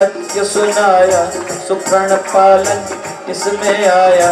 सत्य सुनाया सुप्रण पालन इसमें आया,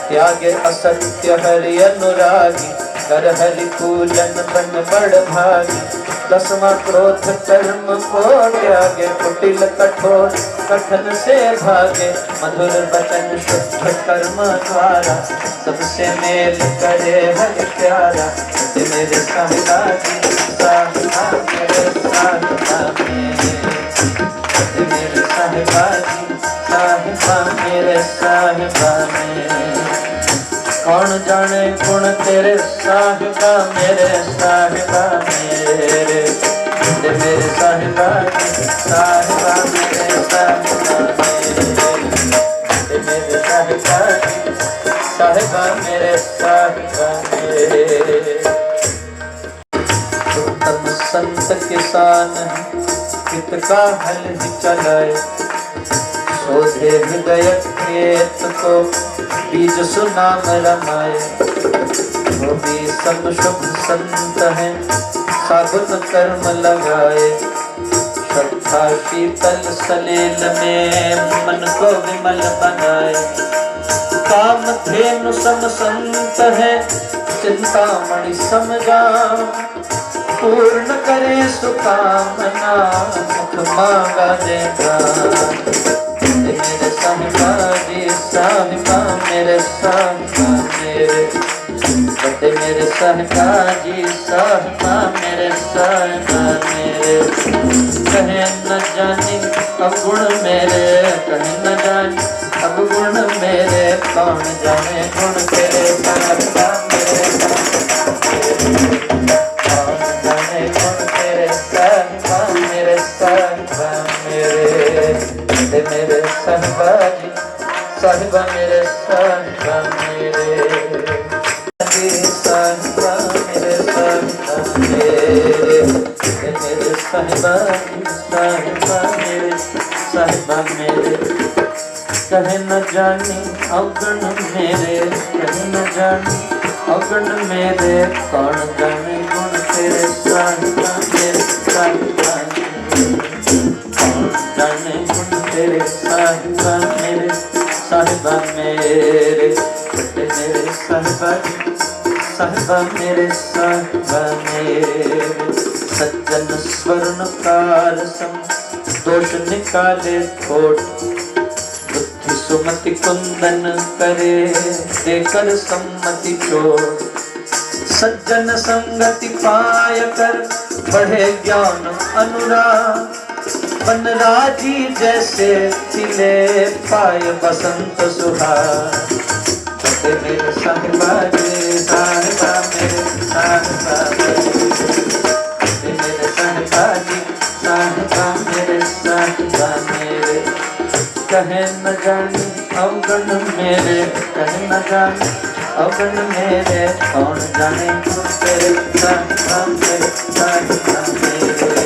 त्यागे असत्य हरि अनुरागी, कर हरि पूजन बन बड़ भागी। दसवां क्रोध कर्म को त्यागे, कुटिल कठोर कठन से भागे। मधुर वचन शुद्ध कर्म द्वारा, सबसे मेल करे हरि प्यारा। मेरे साहिबा जी साहिबा मेरे साहिबा मेरे साहिबा जी साहिबा मेरे साहिबा कौन जाने गुण तेरे साहिबा मेरे साहिबा मेरे साहिबा जी साहिबा मेरे साहिबा मेरे साहिबा जी साहिबा मेरे साहिबा मेरे। उत्तम संत किसान हित का हल ही चलाए, शोधे हृदय खेत को बीज सुनाम रमाए। वो भी सब शुभ संत हैं साबुत कर्म लगाए, श्रद्धा शीतल सलेल में मन को विमल बनाए। काम धेनु सम संत है चिंतामणि समझा, पूर्ण करे सुकामना मुख मांगा देगा। मेरे साहिबा जी साहिबा मेरे साहिबा मेरे बड़े मेरे साहिबा जी साहिबा मेरे साहिबा मेरे। कहे न जानी अब गुण मेरे, कहे न जानी अब गुण मेरे, कौन जाने गुण तेरे साहिबा मेरे मेरे साहिबा जी साहिबा मेरे साहिबा मेरे साहिबा मेरे साहिबा मेरे साहिबा जी साहिबा मेरे साहिबा मेरे। कहे न जानी अवगुण मेरे, कहे न जानी अवगुण मेरे, कौन जाने गुण तेरे साहिबा मेरे साहिबा जाने गुण तेरे साहिबा मेरे साहिबा मेरे मेरे साहिबा साहिबा मेरे साहिबा मेरे। सज्जन स्वर्ण कार सम दोष निकाले खोट, बुद्धि सुमति कुंदन करे देकर सम्मति चोट। सज्जन संगति पाय कर बढ़े ज्ञान अनुराग, बन राजी जैसे खिले पाय बसंत सुहाग। मेरे साहिबा जी साहिबा मेरे साहिबा मेरे साहिबा जी साहिबा मेरे साहिबा मेरे। कहे न जानी अवगुण मेरे, कहे न जानी अवगुण मेरे, कौन जाने गुण तेरे साहिबा मेरे साहिबा मेरे।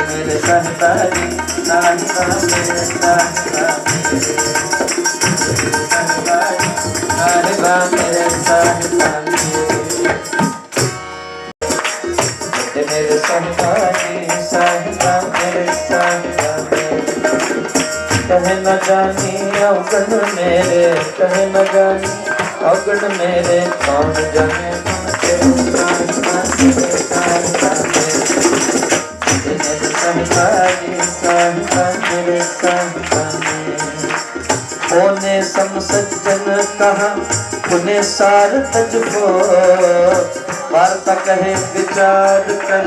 मेरे साहिबा जी साहिबा मेरे साहिबा मेरे साहिबा जी साहिबा मेरे साहिबा मेरे। मेरे साहिबा जी साहिबा मेरे साहिबा मेरे। कहे न जानी अवगुण मेरे, कहे न जानी अवगुण मेरे, कौन जाने गुण तेरे साहिबा मेरे साहिबा मेरे। मेरे साहिबा जी साहिबा मेरे साहिबा मेरे। होने सम सज्जन कहा पुने सार तजको, वार्ता कहे विचार कर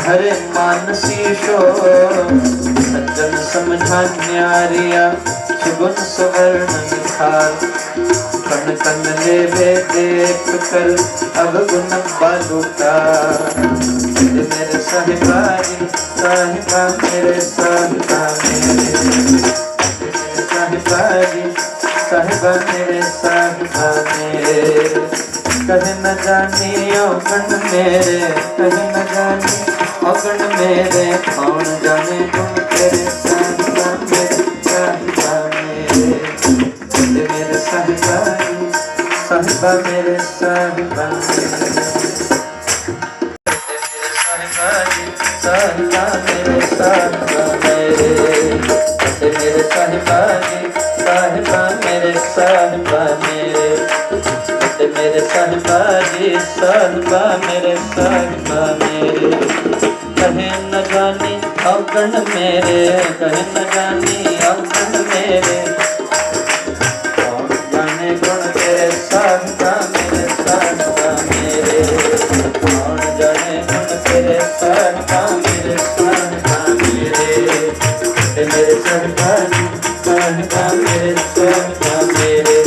हरे मानसी शो। सज्जन समझा न्यारिया सुगुण सुवर्ण निखार, कण कण लेवे देख कर अवगुण बालूटा। मेरे साहिबा जी साहिबा मेरे साहिबा मेरे साहिबा जी साहिबा मेरे साहिबा मेरे। कहे न जानी अवगुण मेरे, कहे न जानी अवगुण मेरे, कौन जाने गुण तेरे साहिबा मेरे साहिबा मेरे। मेरे साहिबा जी साहिबा मेरे साहिबा मेरे साहिबा जी साहिबा मेरे साहिबा मेरे। साहिबा मेरे साहिबा मेरे। कहे न जानी अवगुण मेरे, कहे न जानी अवगुण मेरे। कौन जाने गुण तेरे साहिबा मेरे साहिबा मेरे। कौन जाने गुण तेरे साहिबा मेरे साहिबा मेरे। मेरे साहिबा साहिबा मेरे साहिबा मेरे।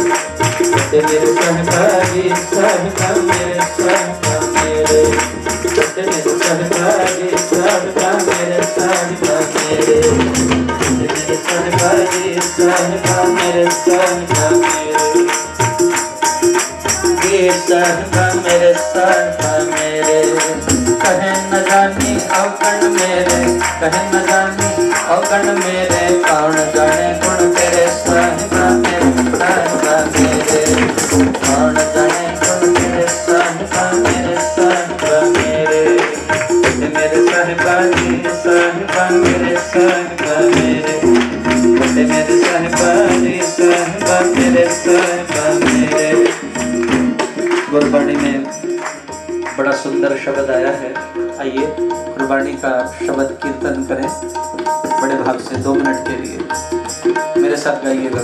मेरे साहिबा जी साहिबा मेरे साहिबा मेरे। मेरे साहिबा जी साहिबा मेरे साहिबा मेरे। मेरे साहिबा जी साहिबा मेरे साहिबा मेरे। ये साहिबा मेरे साहिबा मेरे। कहे न जानी अवगुण मेरे, कहे न जानी अवगुण मेरे। कौन जाने गुण तेरे साहिबा मेरे साहिबा मेरे। कौन जाने गुण तेरे साहिबा मेरे साहिबा मेरे। मेरे साहिबा जी साहिबा मेरे साहिबा मेरे। मेरे साहिबा जी साहिबा मेरे साहिबा मेरे। गुरबाणी में बड़ा सुंदर शब्द आया है। आइए गुरबाणी का शब्द कीर्तन करें बड़े भाव से 2 मिनट के लिए मेरे साथ गाइएगा।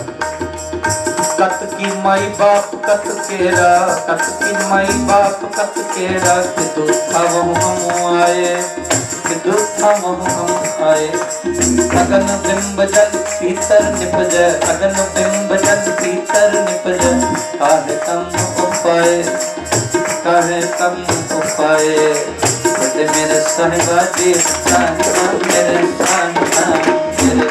कत की माई बाप कत केरा, कत की माई बाप कत केरा। कि दुखा वह हम आए, कि दुखा वह हम आए। अगन बिंब जल पीतर निपज, अगन बिंब जल पीतर निपज। काहे कम उपाय, काहे कम उपाय। बड़े मेरे साहिबा जी साहिबा मेरे साहिबा मेरे।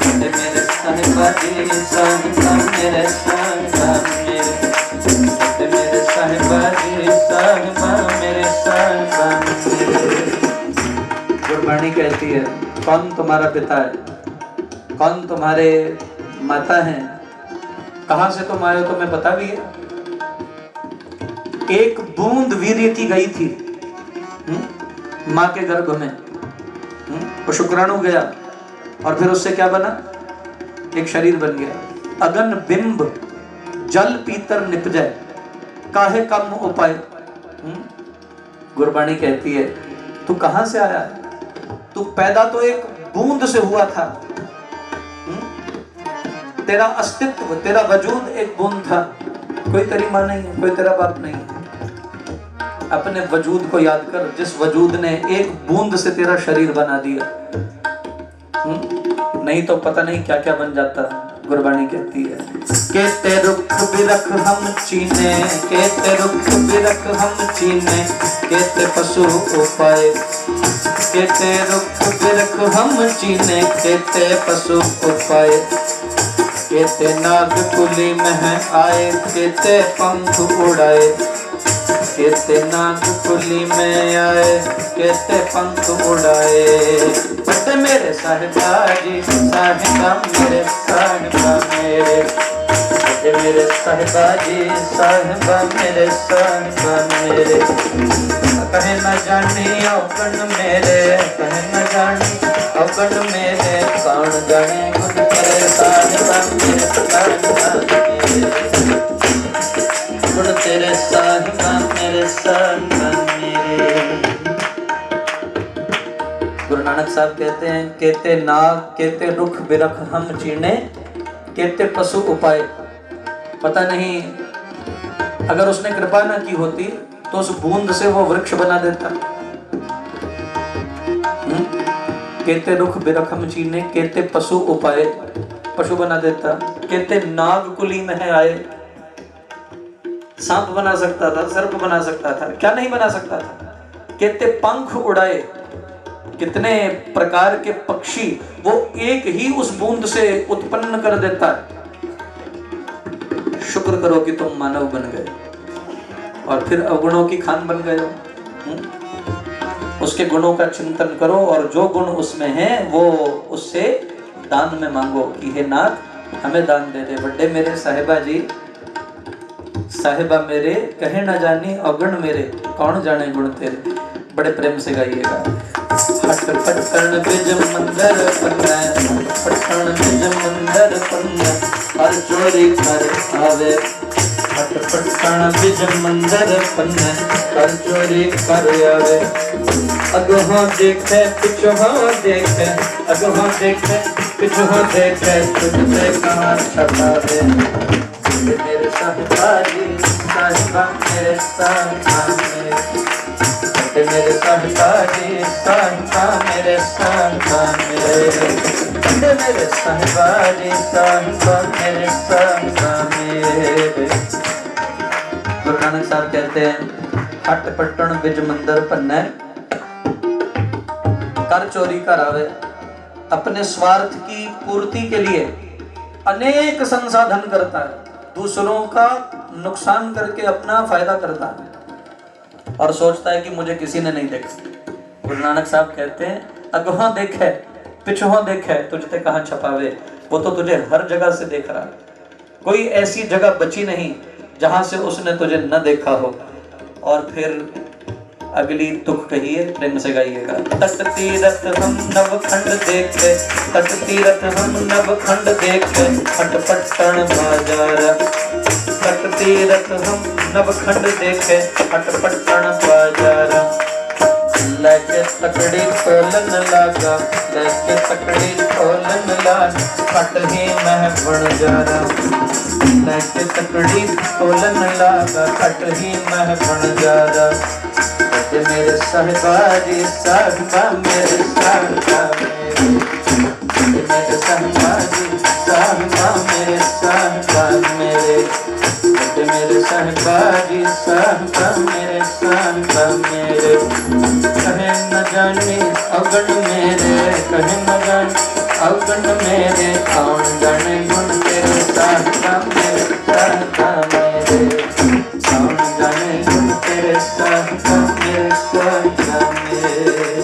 बड़े मेरे साहिबा जी साहिबा मेरे साहिबा मेरे। बड़े मेरे साहिबा जी साहिबा मेरे साहिबा मेरे। गुरबाणी कहती है कौन तुम्हारा पिता है, कौन तुम्हारे माता हैं, कहाँ से तुम आए हो तुम्हें पता भी है। एक बूंद वीर्य की गई थी माँ के गर्भ में, वो शुक्राणु गया और फिर उससे क्या बना, एक शरीर बन गया। अगन बिंब जल पीतर निपजय, काहे कम उपाय। गुरबाणी कहती है तू कहां से आया है, तू पैदा तो एक बूंद से हुआ था। तेरा अस्तित्व, तेरा वजूद एक बूंद था। कोई तेरी मां नहीं है, कोई तेरा बाप नहीं है। अपने वजूद को याद कर, जिस वजूद ने एक बूंद से तेरा शरीर बना दिया। नहीं तो पता नहीं क्या क्या बन जाता। गुरबाणी कहती है केते रुख बिरख हम चीने, केते रुख बिरख हम चीने। केते पशु उपाय, केते रुख बिरख हम चीने। केते पशु उपाय। केते नाग कुली में आए, केते पंख उड़ाए। केते नाग कुली में आए, केते पंख उड़ाए। बड़े मेरे साहिबा जी साहिबा मेरे साहिबा मेरे। बड़े मेरे साहिबा जी साहिबा मेरे साहिबा मेरे। कहे न जानी अवगुण मेरे, कहे न जानी अवगुण मेरे। कौन जाने गुण तेरे साहिबा मेरे साहिबा मेरे। गुण तेरे साहिबा मेरे साहिबा मेरे। गुरु नानक साहब कहते हैं केते नाग केते रुख बिरख हम चीने। केते पशु उपाय। पता नहीं अगर उसने कृपा ना की होती तो उस बूंद से वो वृक्ष बना देता। केते रुख बिरख हम चीने, केते पशु उपाय, पशु बना देता। केते नाग कुली में है आए, सांप बना सकता था, सर्प बना सकता था, क्या नहीं बना सकता था। केते पंख उड़ाए, कितने प्रकार के पक्षी वो एक ही उस बूंद से उत्पन्न कर देता है। शुक्र करो कि तुम मानव बन गए और फिर अवगुणों की खान बन गए हो। उसके गुणों का चिंतन करो और जो गुण उसमें है वो उससे दान में मांगो कि हे नाथ हमें दान दे दे। बड़े मेरे साहिबा जी साहिबा मेरे। कहे न जानी अवगुण मेरे। कौन जाने गुण तेरे। बड़े प्रेम से गाइएगा। हट पटन बिज मंदिर पन्ना, पटन बिज मंदिर पन्ना। हर चोरी कर आवे, हट पटण बिज मंदिर पन्ने कर चोरी कर आवे अगों देखे पिछों देखे अगों देखे पिछों देखे तुझसे कहाँ छपावे मेरे साहिबाजी साहिबा मेरे साहिबाजी मेरे साहिबाजी साहिबा मेरे साहिबाजी मेरे साहिबाजी साहिबा मेरे साहिबाजी। गुरु नानक साहब कहते हैं हट पट्टन बिज मंदिर पन्ने कर चोरी कर आवे। अपने स्वार्थ की पूर्ति के लिए अनेक संसाधन करता है, दूसरों का नुकसान करके अपना फायदा करता है और सोचता है कि मुझे किसी ने नहीं देखा। गुरु नानक साहब कहते हैं अगों देखे पिछों देखे तुझते कहाँ छपावे। वो तो तुझे हर जगह से देख रहा है, कोई ऐसी जगह बची नहीं जहां से उसने तुझे न देखा हो। और फिर अगली तुक कहिए, प्रेम से गाइएगा। तट तीरथ हम नवखंड देखे तट तीरथ हम नवखंड देखे हट पट्टन बाजार तट तीरथ हम नवखंड देखे हट पट्टन बाजार। लेके तकड़ी तोलन लागा लेके तकड़ी तोलन लाग फट ही मह बन जारा लेके तकड़ी तोलन लागा फट ही मह बन जारा। मेरे साहिबाजी साहिबा मेरे साहिबा मेरे साहिबाजी साहिबा मेरे साहिबा मेरे साहिबाजी साहिबा मेरे साहिबा मेरे। कहे न जाने अवगण मेरे कहे न जाने अवगण मेरे कौन जाने गुण तेरे साहिबा मेरे साहिबा मेरे कौन जाने गुण तेरे साहिबा मेरे साहिबा मेरे।